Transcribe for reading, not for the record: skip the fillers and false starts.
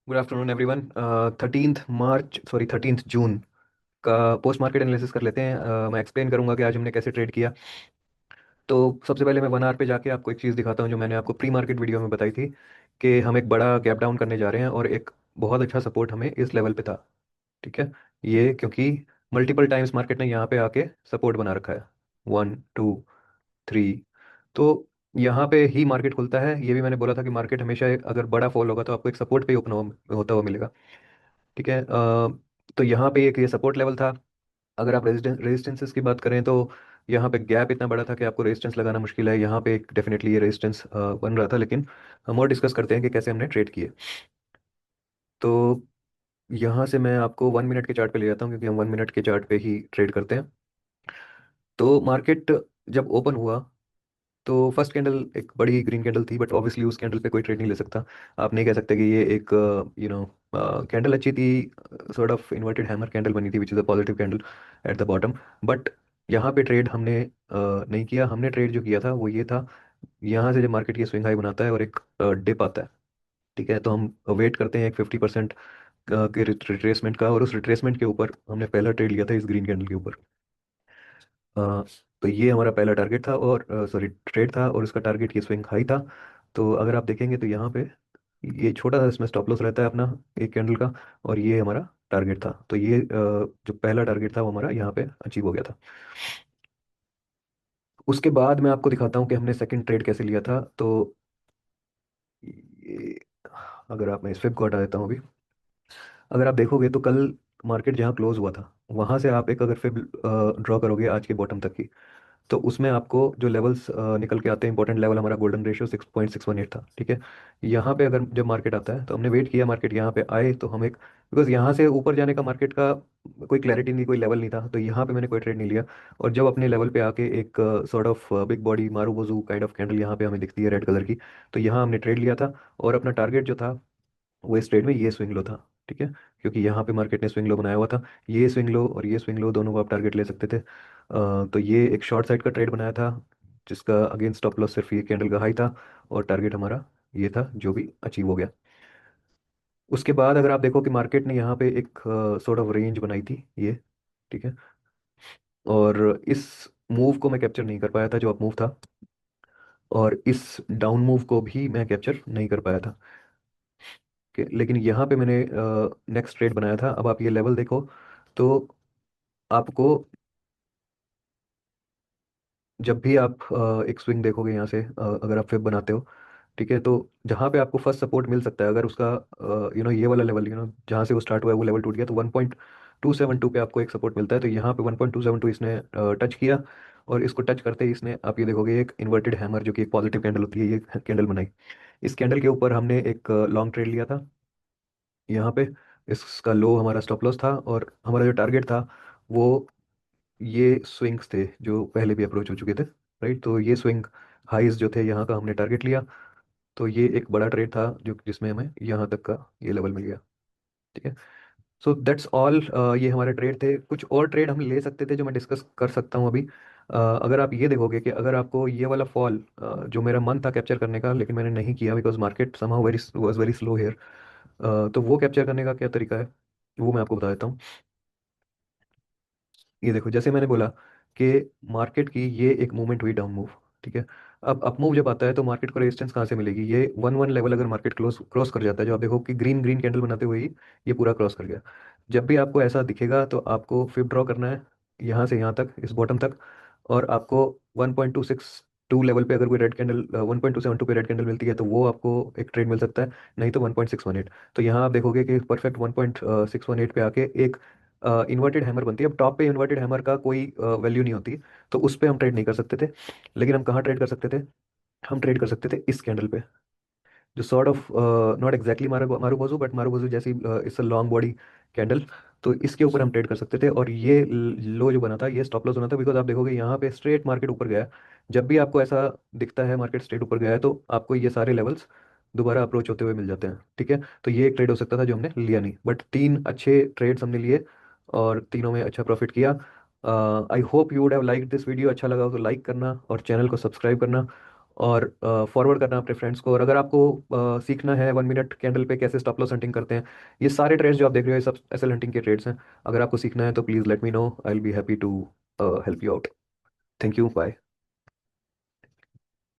Good afternoon everyone. 13 जून का post market analysis कर लेते हैं। मैं एक्सप्लेन करूंगा कि आज हमने कैसे ट्रेड किया। तो सबसे पहले मैं 1 आवर पे जाके आपको एक चीज़ दिखाता हूं जो मैंने आपको प्री मार्केट वीडियो में बताई थी कि हम एक बड़ा गैप डाउन करने जा रहे हैं और एक बहुत अच्छा सपोर्ट हमें इस लेवल पे था। ठीक है। ये क्योंकि मल्टीपल टाइम्स मार्केट ने यहाँ पे आके सपोर्ट बना रखा है। 1 2 3। तो यहाँ पे ही मार्केट खुलता है। ये भी मैंने बोला था कि मार्केट हमेशा अगर बड़ा फॉल होगा तो आपको एक सपोर्ट पे ही ओपन होता हुआ मिलेगा। ठीक है। तो यहाँ पे एक ये सपोर्ट लेवल था। अगर आप रेजिस्टेंसेस की बात करें तो यहाँ पे गैप इतना बड़ा था कि आपको रेजिस्टेंस लगाना मुश्किल है। यहाँ पे एक डेफिनेटली ये रेजिस्टेंस बन रहा था, लेकिन हम और डिस्कस करते हैं कि कैसे हमने ट्रेड किए। तो यहाँ से मैं आपको 1 मिनट के चार्ट पे ले जाता हूँ क्योंकि हम 1 मिनट के चार्ट पे ही ट्रेड करते हैं। तो मार्केट जब ओपन हुआ तो फर्स्ट कैंडल एक बड़ी ग्रीन कैंडल थी, बट ऑब्वियसली उस कैंडल पे कोई ट्रेड नहीं ले सकता। आप नहीं कह सकते कि ये एक कैंडल अच्छी थी। Sort of inverted hammer candle बनी थी which is a positive candle at the bottom. But यहाँ पे ट्रेड हमने नहीं किया। हमने ट्रेड जो किया था वो ये था, यहाँ से जब मार्केट ये स्विंग हाई बनाता है और एक डिप आता है, ठीक है, तो हम वेट करते हैं एक 50% के रिट्रेसमेंट का, और उस रिट्रेसमेंट के ऊपर हमने पहला ट्रेड लिया था इस ग्रीन कैंडल के ऊपर। अ, तो ये हमारा पहला टारगेट था और सॉरी ट्रेड था, और उसका टारगेट ये स्विंग हाई था। तो अगर आप देखेंगे तो यहाँ पे ये छोटा सा इसमें स्टॉप लॉस रहता है अपना एक कैंडल का, और ये हमारा टारगेट था। तो ये जो पहला टारगेट था वो हमारा यहाँ पे अचीव हो गया था। उसके बाद मैं आपको दिखाता हूँ कि हमने सेकंड ट्रेड कैसे लिया था। तो ये अगर आप, मैं इस फिब को हटा देता हूँ अभी। अगर आप देखोगे तो कल मार्केट जहाँ क्लोज हुआ था वहां से आप एक अगर फिब ड्रॉ करोगे आज के बॉटम तक की, तो उसमें आपको जो लेवल्स निकल के आते हैं, इंपॉर्टेंट लेवल हमारा गोल्डन रेशियो 6.618 था। ठीक है। यहाँ पे अगर जब मार्केट आता है तो हमने वेट किया मार्केट यहाँ पे आए तो हम एक, बिकॉज यहाँ से ऊपर जाने का मार्केट का कोई क्लैरिटी नहीं, कोई लेवल नहीं था, तो यहाँ पे मैंने कोई ट्रेड नहीं लिया। और जब अपने लेवल पे आके एक सॉर्ट ऑफ बिग बॉडी मारू बोजू काइंड ऑफ कैंडल यहाँ पे हमें दिखती है रेड कलर की, तो यहाँ हमने ट्रेड लिया था। और अपना टारगेट जो था वो इस ट्रेड में ये स्विंग लो था। ठीक है। क्योंकि यहाँ पे मार्केट ने स्विंग लो बनाया हुआ था। ये स्विंग लो और ये स्विंग लो दोनों को आप टारगेट ले सकते थे। तो ये एक शॉर्ट साइड का ट्रेड बनाया था जिसका अगेंस्ट स्टॉप लॉस सिर्फ ये कैंडल का हाई था, और टारगेट हमारा ये था जो भी अचीव हो गया। उसके बाद अगर आप देखो कि मार्केट ने यहाँ पे एक सॉर्ट ऑफ रेंज बनाई थी ये। ठीक है। और इस मूव को मैं कैप्चर नहीं कर पाया था जो अप मूव था, और इस डाउन मूव को भी मैं कैप्चर नहीं कर पाया था। लेकिन यहाँ पे मैंने नेक्स्ट ट्रेड बनाया था। अब आप ये लेवल देखो तो आपको जब भी आप एक स्विंग देखोगे यहाँ से, अगर आप फिब बनाते हो, ठीक है, तो जहाँ पे आपको फर्स्ट सपोर्ट मिल सकता है, अगर उसका ये वाला लेवल जहाँ से वो स्टार्ट हुआ है वो लेवल टूट गया तो 1.272 पे आपको एक सपोर्ट मिलता है। तो यहाँ पे 1.272 इसने टच किया, और इसको टच करते ही इसने, आप ये देखोगे, एक इन्वर्टेड हैमर जो कि एक पॉजिटिव कैंडल होती है, ये कैंडल बनाई। इस कैंडल के ऊपर हमने एक लॉन्ग ट्रेड लिया था यहाँ पे। इसका लो हमारा स्टॉप लॉस था, और हमारा जो टारगेट था वो ये स्विंग्स थे जो पहले भी अप्रोच हो चुके थे। राइट। तो ये स्विंग हाइज जो थे यहाँ का हमने टारगेट लिया। तो ये एक बड़ा ट्रेड था जो जिसमें हमें यहाँ तक का ये लेवल मिल गया। ठीक है। So that's all. ये हमारे ट्रेड थे। कुछ और ट्रेड हम ले सकते थे जो मैं डिस्कस कर सकता हूँ अभी। अगर आप ये देखोगे कि अगर आपको ये वाला फॉल जो मेरा मन था कैप्चर करने का लेकिन मैंने नहीं किया because market somehow very was very slow here, तो वो कैप्चर करने का क्या तरीका है वो मैं आपको बता देता हूँ। ये देखो, जैसे मैंने बोला कि मार्केट की ये एक मूवमेंट हुई डाउन मूव। ठीक है। अब अप मूव जब आता है तो मार्केट को रेजिस्टेंस कहाँ से मिलेगी? ये 1 1 लेवल अगर मार्केट क्रॉस कर जाता है, जो आप देखो कि ग्रीन ग्रीन कैंडल बनाते हुए ही ये पूरा क्रॉस कर गया। जब भी आपको ऐसा दिखेगा तो आपको फिर ड्रॉ करना है यहाँ से यहाँ तक, इस बॉटम तक। और आपको 1.262 लेवल पे अगर कोई रेड कैंडल, 1.272 पे रेड कैंडल मिलती है तो वो आपको एक ट्रेड मिल सकता है, नहीं तो 1.618। तो यहाँ आप देखोगे कि परफेक्ट 1.618 पे आके एक इन्वर्टेड हैमर बनती है। अब टॉप पे इन्वर्टेड हैमर का कोई वैल्यू नहीं होती, तो उस पे हम ट्रेड नहीं कर सकते थे। लेकिन हम कहाँ ट्रेड कर सकते थे? हम ट्रेड कर सकते थे इस कैंडल पे, जो सॉर्ट ऑफ नॉट एग्जैक्टली मारू बाजू, बट मारू बाजू जैसी इस लॉन्ग बॉडी कैंडल। तो इसके ऊपर हम ट्रेड कर सकते थे, और ये लो जो बना था ये स्टॉप लॉस बना था, बिकॉज आप देखोगे यहाँ पे स्ट्रेट मार्केट ऊपर गया है। जब भी आपको ऐसा दिखता है मार्केट स्ट्रेट ऊपर गया है तो आपको ये सारे लेवल्स दोबारा अप्रोच होते हुए मिल जाते हैं। ठीक है। तो ये एक ट्रेड हो सकता था जो हमने लिया नहीं, बट तीन अच्छे ट्रेड्स हमने लिए और तीनों में अच्छा प्रॉफिट किया। I hope you would have like this video. अच्छा लगा हो तो लाइक करना और चैनल को सब्सक्राइब करना। और फॉरवर्ड करना अपने फ्रेंड्स को। और अगर आपको सीखना है 1 मिनट कैंडल पे कैसे स्टॉप लॉस हंटिंग करते हैं, ये सारे ट्रेड्स जो आप देख रहे हो ये सब एसएल हंटिंग के ट्रेड्स हैं। अगर आपको सीखना है तो please let me know, I will be happy to help you out. Thank you, bye.